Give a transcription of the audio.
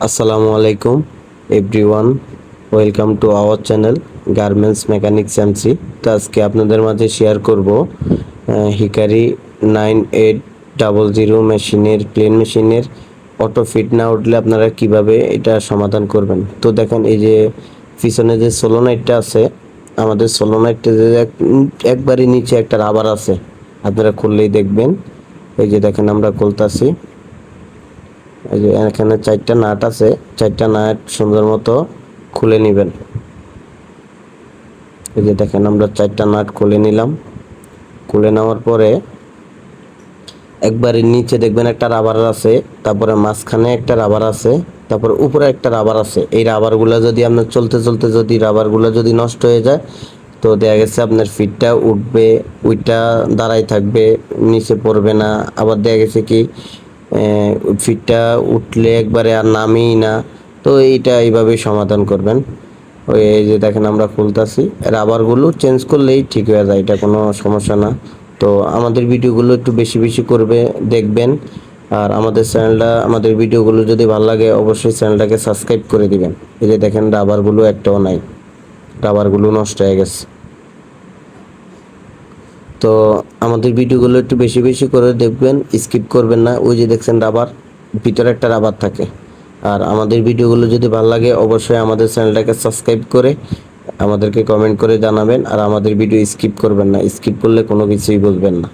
আসসালামু আলাইকুম everyone, welcome to our channel garments mechanics MC. তো আজকে আপনাদের মাঝে শেয়ার করব হিকারি 9800 মেশিনের প্লেন মেশিনের অটো ফিট না উঠলে আপনারা কিভাবে এটা সমাধান করবেন। তো দেখেন, এই যে পিছনে যে সোলোনাইটটা আছে, আমাদের সোলোনাইটটা যে একবারই নিচে একটা রাবার আছে, আপনারা খুললেই দেখবেন। এই যে দেখেন, আমরা খুলতাছি। এই যে এখানে 4টা নাট আছে, 4টা নাট সুন্দর মতো খুলে নেবেন। এই যে দেখেন, আমরা 4টা নাট খুলে নিলাম। খুলে নেওয়ার পরে একবারে নিচে দেখবেন একটা রাবার আছে, তারপরে মাঝখানে একটা রাবার আছে, তারপরে উপরে একটা রাবার আছে। এই রাবারগুলো যদি আপনার চলতে চলতে যদি রাবারগুলো যদি নষ্ট হয়ে যায়, তো দেখা গেছে আপনার ফিটটা উঠবে, ওইটা দাঁড়াই থাকবে, নিচে পড়বে না। আবার দেখা গেছে কি ফিটটা উঠলে একবারে আর নামেই না। তো এইটা এইভাবে সমাধান করবেন। ওই এই যে দেখেন, আমরা খুলতাছি, রাবারগুলো চেঞ্জ করলেই ঠিক হয়ে যায়, এটা কোনো সমস্যা না। তো আমাদের ভিডিওগুলো একটু বেশি বেশি করবে দেখবেন। আর আমাদের ভিডিওগুলো যদি ভালো লাগে, অবশ্যই চ্যানেলটাকে সাবস্ক্রাইব করে দিবেন। এই যে দেখেন, রাবারগুলো একটাও নাই, রাবারগুলো নষ্ট হয়ে গেছে। তো আমাদের ভিডিওগুলো একটু বেশি বেশি করে দেখবেন, স্কিপ করবেন না। ওই যে দেখছেন রাবার, ভিতরে একটা রাবার থাকে। আর আমাদের ভিডিওগুলো যদি ভালো লাগে, অবশ্যই আমাদের চ্যানেলটাকে সাবস্ক্রাইব করে আমাদেরকে কমেন্ট করে জানাবেন। আর আমাদের ভিডিও স্কিপ করবেন না, স্কিপ করলে কোনো কিছুই বুঝবেন না।